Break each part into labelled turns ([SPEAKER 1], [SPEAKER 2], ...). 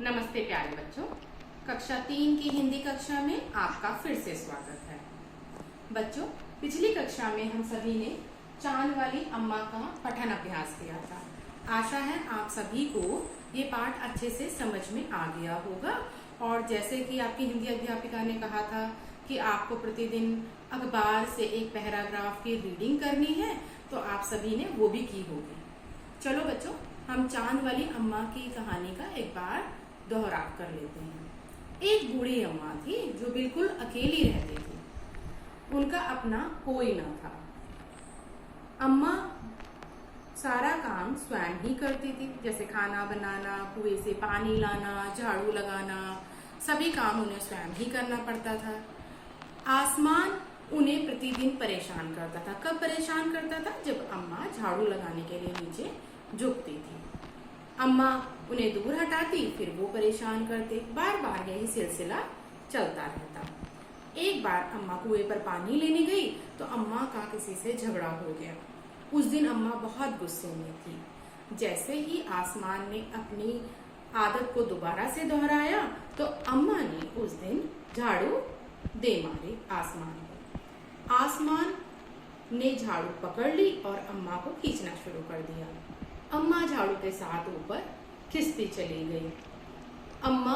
[SPEAKER 1] नमस्ते प्यारे बच्चों। कक्षा 3 की हिंदी कक्षा में आपका फिर से स्वागत है। बच्चों, पिछली कक्षा में हम सभी ने चांद वाली अम्मा का पठन अभ्यास किया था। आशा है आप सभी को ये पाठ अच्छे से समझ में आ गया होगा। और जैसे कि आपकी हिंदी अध्यापिका ने कहा था कि आपको प्रतिदिन अखबार से एक पैराग्राफ की रीडिंग करनी है, तो आप सभी ने वो भी की होगी। चलो बच्चों, हम चांद वाली अम्मा की कहानी का एक बार दोहराव कर लेते हैं। एक बूढ़ी अम्मा थी जो बिल्कुल अकेली रहती थी। उनका अपना कोई ना था। अम्मा सारा काम स्वयं ही करती थी, जैसे खाना बनाना, कुएं से पानी लाना, झाड़ू लगाना, सभी काम उन्हें स्वयं ही करना पड़ता था। आसमान उन्हें प्रतिदिन परेशान करता था। कब परेशान करता था? जब अम्मा झाड़ू लगाने के लिए नीचे झुकती थी। अम्मा उन्हें दूर हटाती, फिर वो परेशान करते। बार बार यही सिलसिला चलता रहता। एक बार अम्मा कुएं पर पानी लेने गई तो अम्मा का किसी से झगड़ा हो गया। उस दिन अम्मा बहुत गुस्से में थी। जैसे ही आसमान ने अपनी आदत को दोबारा से दोहराया तो अम्मा ने उस दिन झाड़ू दे मारी आसमान को। आसमान ने झाड़ू पकड़ ली और अम्मा को खींचना शुरू कर दिया। अम्मा झाड़ू के साथ ऊपर खिसती चली गई। अम्मा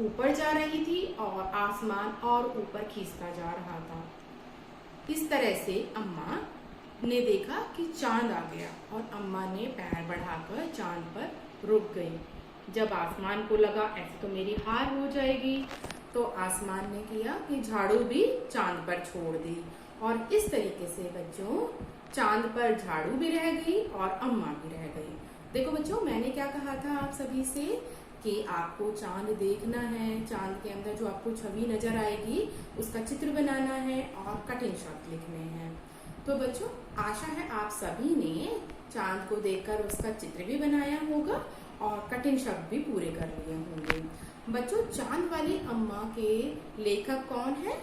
[SPEAKER 1] ऊपर जा रही थी और आसमान और ऊपर खींचता जा रहा था। इस तरह से अम्मा ने देखा कि चांद आ गया और अम्मा ने पैर बढ़ाकर चांद पर रुक गई। जब आसमान को लगा ऐसे तो मेरी हार हो जाएगी, तो आसमान ने किया कि झाड़ू भी चांद पर छोड़ दी। और इस तरीके से बच्चों, चांद पर झाड़ू भी रह गई और अम्मा भी रह गई। देखो बच्चों, मैंने क्या कहा था आप सभी से कि आपको चांद देखना है, चांद के अंदर जो आपको छवि नजर आएगी उसका चित्र बनाना है और कठिन शब्द लिखने हैं। तो बच्चों, आशा है आप सभी ने चांद को देखकर उसका चित्र भी बनाया होगा और कठिन शब्द भी पूरे कर लिए होंगे। बच्चों, चांद वाली अम्मा के लेखक कौन है?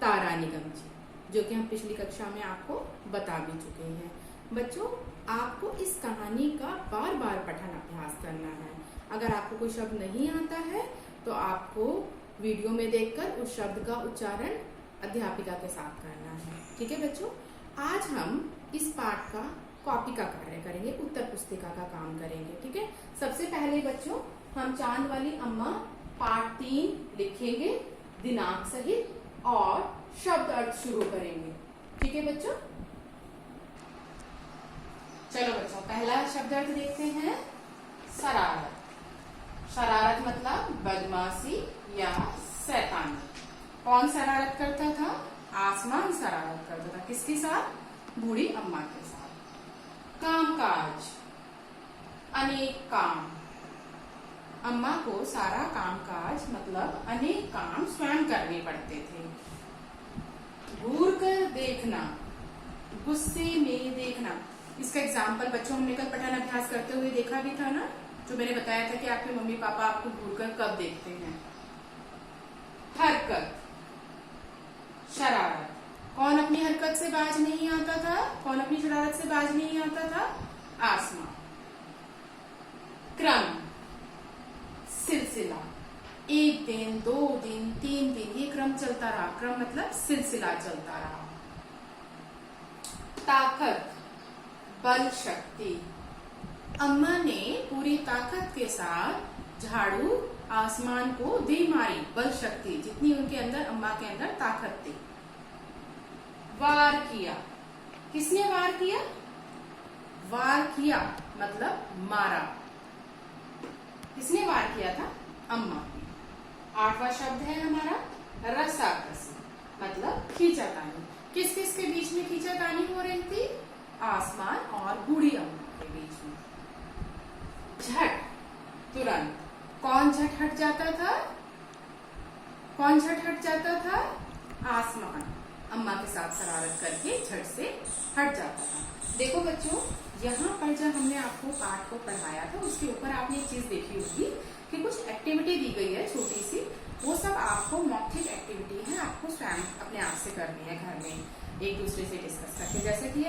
[SPEAKER 1] तारा निगम जी, जो कि हम पिछली कक्षा में आपको बता भी चुके हैं। बच्चों, आपको इस कहानी का बार बार पठन अभ्यास करना है। अगर आपको कोई शब्द नहीं आता है तो आपको वीडियो में देखकर उस शब्द का उच्चारण अध्यापिका के साथ करना है। ठीक है बच्चों, आज हम इस पाठ का कॉपी का कार्य करेंगे, उत्तर पुस्तिका का काम करेंगे। ठीक है, सबसे पहले बच्चों हम चांद वाली अम्मा पाठ 3 लिखेंगे दिनांक सहित और शब्द अर्थ शुरू करेंगे। ठीक है बच्चों, चलो बच्चों, पहला शब्द अर्थ देखते हैं। शरारत। शरारत मतलब बदमाशी या शैतानी। कौन शरारत करता था? आसमान शरारत करता था। किसके साथ? बूढ़ी अम्मा के साथ। कामकाज, अनेक काम। अम्मा को सारा कामकाज मतलब अनेक काम स्वयं करने पड़ते थे। घूर कर देखना, गुस्से में देखना। इसका एग्जाम्पल बच्चों हमने कल पठन अभ्यास करते हुए देखा भी था ना, जो मैंने बताया था कि आपके मम्मी पापा आपको घूर कर कब देखते हैं। हरकत, शरारत। कौन अपनी हरकत से बाज नहीं आता था? कौन अपनी शरारत से बाज नहीं आता था? आसमान। क्रम, सिलसिला। 1 दिन, 2 दिन, 3 दिन, ये क्रम चलता रहा। क्रम मतलब सिलसिला चलता रहा। ताकत, बल, शक्ति। अम्मा ने पूरी ताकत के साथ झाड़ू आसमान को दे मारी। बल शक्ति जितनी उनके अंदर, अम्मा के अंदर ताकत थी। वार किया। किसने वार किया? वार किया मतलब मारा। किसने वार किया था? अम्मा। 8वां शब्द है हमारा रसाकसी, मतलब खींचातानी। किस किस के बीच में खींचातानी हो रही थी? आसमान और बूढ़ी अम्मा के बीच में। झट, तुरंत। कौन झट हट जाता था? कौन झट हट जाता था? आसमान अम्मा के साथ शरारत करके झट से हट जाता था। देखो बच्चों, यहाँ पर जब हमने आपको पाठ को पढ़ाया था उसके ऊपर आपने एक चीज देखी होगी कि कुछ एक्टिविटी दी गई है छोटी सी। वो सब आपको मौखिक एक्टिविटी है, आपको स्वयं अपने आप से करनी है घर में। एक दूसरे से डिस्कस करके। जैसे कि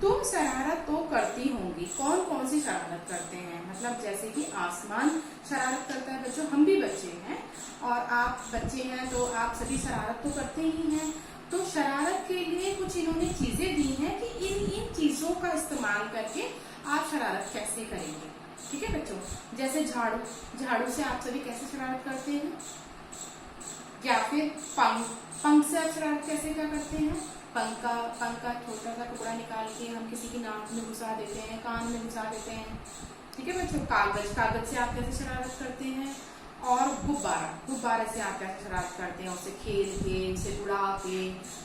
[SPEAKER 1] तुम शरारत तो करती होंगी, कौन कौन सी शरारत करते हैं, मतलब जैसे कि आसमान शरारत करता है बच्चों, हम भी बच्चे हैं और आप बच्चे हैं तो आप सभी शरारत तो करते ही हैं। तो शरारत के लिए कुछ इन्होंने चीजें दी हैं कि इन चीजों का इस्तेमाल करके आप शरारत कैसे करेंगे। ठीक है बच्चों, जैसे झाड़ू, झाड़ू से आप सभी कैसे शरारत करते हैं, या फिर पंख से आप शरारत कैसे क्या करते हैं, पंख का छोटा सा टुकड़ा निकाल के हम किसी की नाक में घुसा देते हैं, कान में घुसा देते हैं। ठीक है बच्चों, कागज से आप कैसे शरारत करते हैं, और गुब्बारे से आप कैसे शरारत करते हैं, उसे खेल के, उसे उड़ा के।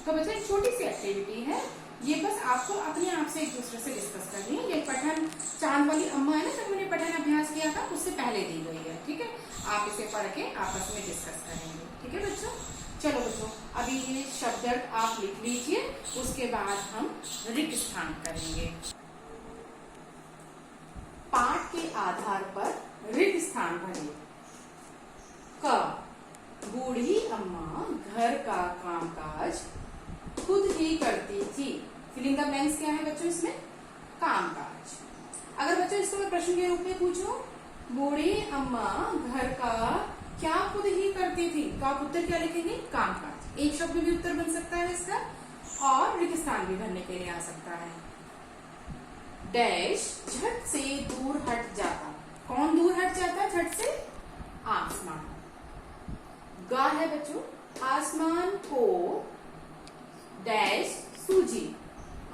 [SPEAKER 1] तो बच्चों एक छोटी सी एक्टिविटी है, ये बस आपको अपने आप से एक दूसरे से डिस्कस करनी है। ये पठन चांद वाली अम्मा है ना, जब मैंने पठन अभ्यास किया था उससे पहले दी गई है। ठीक है, आप इसे पढ़ के आपस में डिस्कस करेंगे। ठीक है बच्चों, चलो बच्चों अभी ये शब्द आप लिख लीजिए, उसके बाद हम रिक्त स्थान करेंगे। पाठ के आधार पर रिक्त स्थान भरिए। क, बूढ़ी अम्मा घर का कामकाज खुद ही करती थी। फिलिंग द ब्लैंक्स क्या है बच्चों इसमें, कामकाज। अगर बच्चों इसको मैं प्रश्न के रूप में पूछूं, बूढ़ी अम्मा घर का क्या खुद ही करती थी, तो आप उत्तर क्या लिखेंगे, कामकाज। एक शब्द में भी उत्तर बन सकता है इसका, और रिक्त स्थान भी भरने के लिए आ सकता है। डैश झट से दूर हट जाता, कौन दूर हट जाता झट से, आसमान। गा है बच्चों, आसमान को डैश सूझी,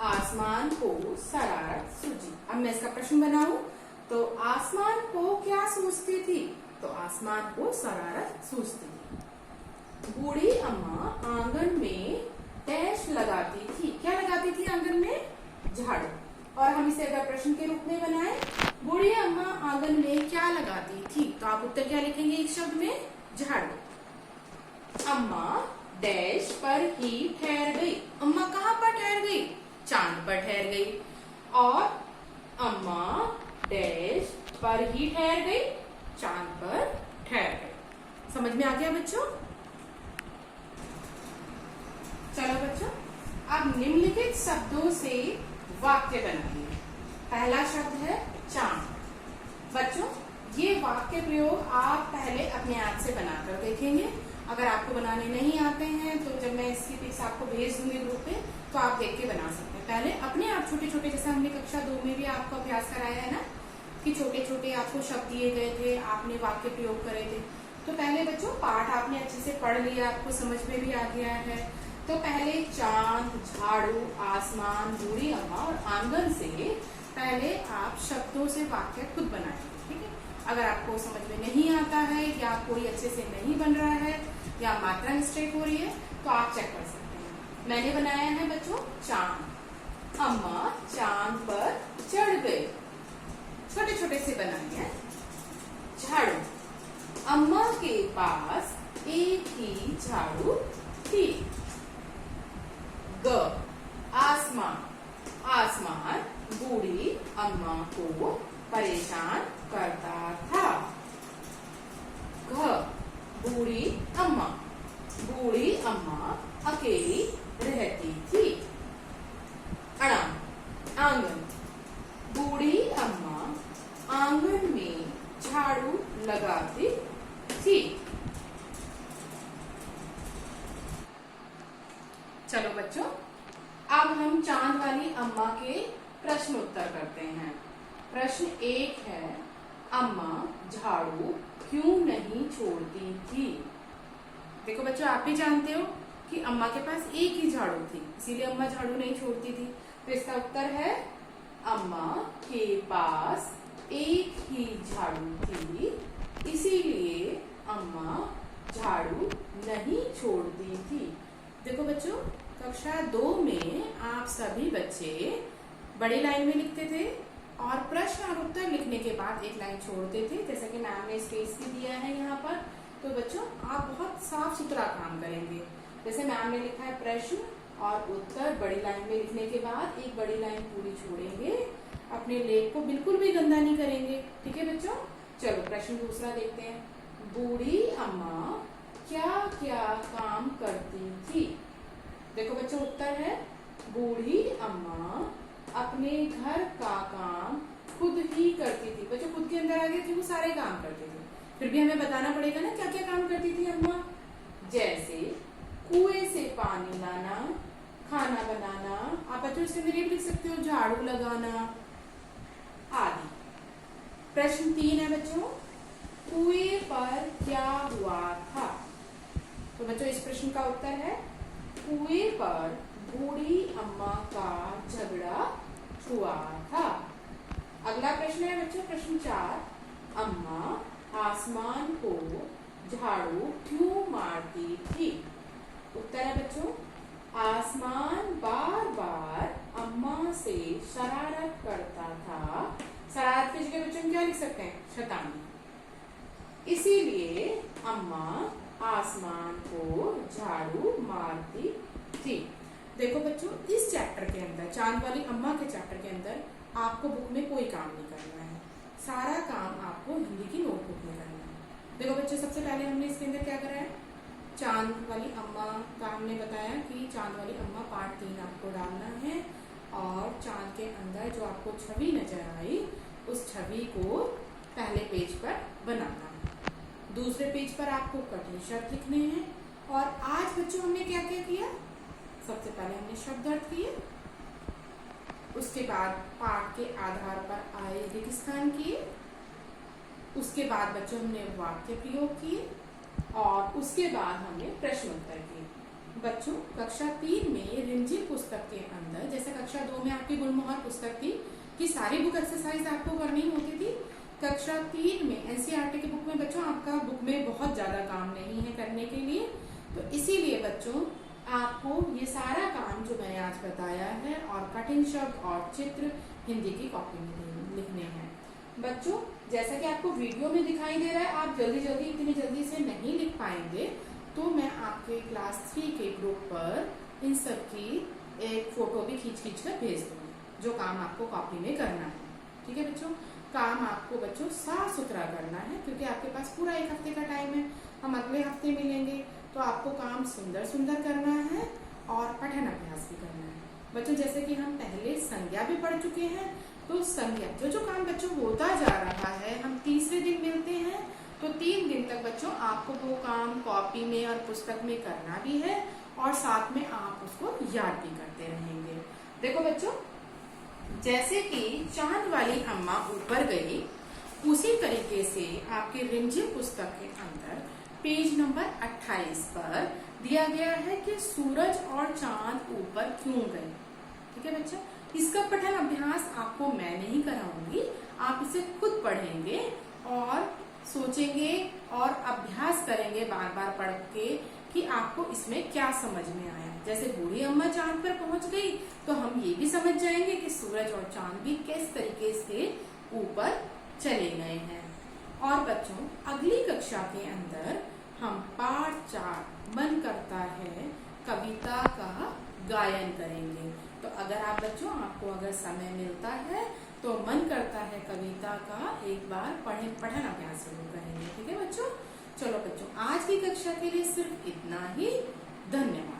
[SPEAKER 1] आसमान को शरारत सूझी। अब मैं इसका प्रश्न बनाऊं तो आसमान को क्या सूझती थी, तो आसमान को शरारत सूझती थी। बूढ़ी अम्मा आंगन में डैश लगाती थी, क्या लगाती थी आंगन में, झाड़ू। और हम इसे अगर प्रश्न के रूप में बनाए, बूढ़ी अम्मा आंगन में क्या लगाती थी, तो आप उत्तर क्या लिखेंगे एक शब्द में, झाड़ू। अम्मा डैश पर ही ठहर गई, अम्मा कहाँ पर ठहर गई, चांद पर ठहर गई। और अम्मा डैश पर ही ठहर गई, चांद पर ठहर गई। समझ में आ गया बच्चों। चलो बच्चों अब निम्नलिखित शब्दों से वाक्य बनाइए। पहला शब्द है चांद। बच्चों ये वाक्य प्रयोग आप पहले अपने आप से बनाकर देखेंगे। अगर आपको बनाने नहीं आते हैं तो जब मैं इसकी पिक्स आपको भेज दूंगी ग्रुप पे, तो आप देख के बना सकते हैं। पहले अपने आप छोटे छोटे, जैसे हमने कक्षा 2 में भी आपको अभ्यास कराया है ना, कि छोटे छोटे आपको शब्द दिए गए थे, आपने वाक्य प्रयोग करे थे। तो पहले बच्चों पाठ आपने अच्छे से पढ़ लिया, आपको समझ में भी आ गया है। तो पहले चांद, झाड़ू, आसमान, बूढ़ी अम्मा और आंगन से पहले आप शब्दों से वाक्य खुद बनाएंगे। ठीक है, अगर आपको समझ में नहीं आता है या कोई अच्छे से नहीं बन रहा है या मात्रा मिस्टेक हो रही है तो आप चेक कर सकते हैं। मैंने बनाया है बच्चों चांद। अम्मा चांद पर चढ़ गए, छोटे छोटे से बनाए हैं। झाड़ू, अम्मा के पास एक ही झाड़ू थी। ग, आसमान, आसमान बूढ़ी अम्मा को परेशान करता था। घ, बूढ़ी अम्मा, बूढ़ी अम्मा अकेली रहती थी। अणा, आंगन, बूढ़ी अम्मा आंगन में झाड़ू लगाती थी। चलो बच्चों अब हम चांद वाली अम्मा के प्रश्न उत्तर करते हैं। प्रश्न 1 है, अम्मा झाड़ू क्यों नहीं छोड़ती थी। देखो बच्चों आप भी जानते हो कि अम्मा के पास एक ही झाड़ू थी, इसीलिए अम्मा झाड़ू नहीं छोड़ती थी। तो इसका उत्तर है अम्मा के पास एक ही झाड़ू थी, इसीलिए अम्मा झाड़ू नहीं छोड़ती थी। देखो बच्चों कक्षा 2 में आप सभी बच्चे बड़ी लाइन में लिखते थे और प्रश्न और उत्तर लिखने के बाद एक लाइन छोड़ते थे, जैसे कि मैम ने स्पेस भी दिया है यहाँ पर। तो बच्चों आप बहुत साफ सुथरा काम करेंगे। जैसे मैम ने लिखा है प्रश्न और उत्तर बड़ी लाइन में लिखने के बाद एक बड़ी लाइन पूरी छोड़ेंगे, अपने लेख को बिल्कुल भी गंदा नहीं करेंगे। ठीक है बच्चों, चलो प्रश्न दूसरा देखते हैं। बूढ़ी अम्मा क्या क्या काम करती थी। देखो बच्चों उत्तर है बूढ़ी अम्मा अपने घर का काम खुद ही करती थी। बच्चों खुद के अंदर आ गया कि वो सारे काम करती थी, फिर भी हमें बताना पड़ेगा ना क्या क्या काम करती थी अम्मा। जैसे कुएं से पानी लाना, खाना बनाना, आप बच्चों इसके अंदर ये भी लिख सकते हो झाड़ू लगाना आदि। प्रश्न 3 है बच्चों, कुएं पर क्या हुआ था? तो बच्चों इस प्रश्न का उत्तर है कुएं पर बूढ़ी अम्मा का झगड़ा हुआ था। अगला प्रश्न है बच्चों प्रश्न 4, अम्मा आसमान को झाड़ू क्यों मारती थी? उत्तर है बच्चों, आसमान बार बार अम्मा से शरारत करता था। शरारत की जगह बच्चों क्या लिख सकते हैं? शैतानी। इसीलिए अम्मा आसमान को झाड़ू मारती थी। देखो बच्चों इस चैप्टर के अंदर, चांद वाली अम्मा के चैप्टर के अंदर आपको बुक में कोई काम नहीं करना है, सारा काम आपको हिंदी की नोटबुक में करना है। देखो बच्चों सबसे पहले हमने इसके अंदर क्या करा है, चांद वाली अम्मा का हमने बताया कि चांद वाली अम्मा पार्ट 3 आपको डालना है और चांद के अंदर जो आपको छवि नजर आई उस छवि को पहले पेज पर बनाना है, दूसरे पेज पर आपको कठिन शब्द लिखने हैं। और आज बच्चों हमने क्या क्या किया, सबसे पहले हमने शब्द अर्थ किए, उसके बाद पाठ के आधार पर आए रिक्त स्थान किए, उसके बाद बच्चों हमने वाक्य प्रयोग किए और उसके बाद हमने प्रश्न उत्तर किए। बच्चों कक्षा 3 में रिमझिम पुस्तक के अंदर, जैसे कक्षा 2 में आपकी गुलमोहर पुस्तक थी कि सारी बुक एक्सरसाइज आपको करनी होती थी, कक्षा 3 में एनसीईआरटी की बुक में बच्चों आपका बुक में बहुत ज्यादा काम नहीं है करने के लिए, तो इसीलिए बच्चों आपको ये सारा काम जो मैंने आज बताया है और कठिन शब्द और चित्र हिंदी की कॉपी में लिखने हैं। बच्चों जैसा कि आपको वीडियो में दिखाई दे रहा है, आप इतनी जल्दी से नहीं लिख पाएंगे, तो मैं आपके क्लास 3 के ग्रुप पर इन सब की एक फोटो भी खींच कर भेज दूंगी जो काम आपको कॉपी में करना है। ठीक है बच्चों, काम आपको बच्चों साफ सुथरा करना है क्योंकि आपके पास पूरा 1 हफ्ते का टाइम है, हम अगले हफ्ते मिलेंगे, तो आपको काम सुंदर सुंदर करना है और पठन अभ्यास भी करना है। बच्चों जैसे कि हम पहले संज्ञा भी पढ़ चुके हैं, तो संज्ञा जो काम बच्चों होता जा रहा है, हम तीसरे दिन मिलते हैं, तो 3 दिन तक बच्चों आपको वो काम कॉपी में और पुस्तक में करना भी है और साथ में आप उसको याद भी करते रहेंगे। देखो बच्चों जैसे कि चांद वाली अम्मा ऊपर गई, उसी तरीके से आपके रिमझिम पुस्तक के अंदर पेज नंबर 28 पर दिया गया है कि सूरज और चांद ऊपर क्यों गए। ठीक है बच्चा, इसका पठन अभ्यास आपको मैं नहीं कराऊंगी, आप इसे खुद पढ़ेंगे और सोचेंगे और अभ्यास करेंगे बार बार पढ़ के कि आपको इसमें क्या समझ में आया। जैसे बूढ़ी अम्मा चांद पर पहुंच गई तो हम ये भी समझ जाएंगे कि सूरज और चांद भी किस तरीके से ऊपर चले गए हैं। और बच्चों अगली कक्षा के अंदर हम पाठ 4 मन करता है कविता का गायन करेंगे। तो अगर आप बच्चों आपको अगर समय मिलता है तो मन करता है कविता का एक बार पठन अभ्यास जरूर करेंगे। ठीक है बच्चों, चलो बच्चों आज की कक्षा के लिए सिर्फ इतना ही। धन्यवाद।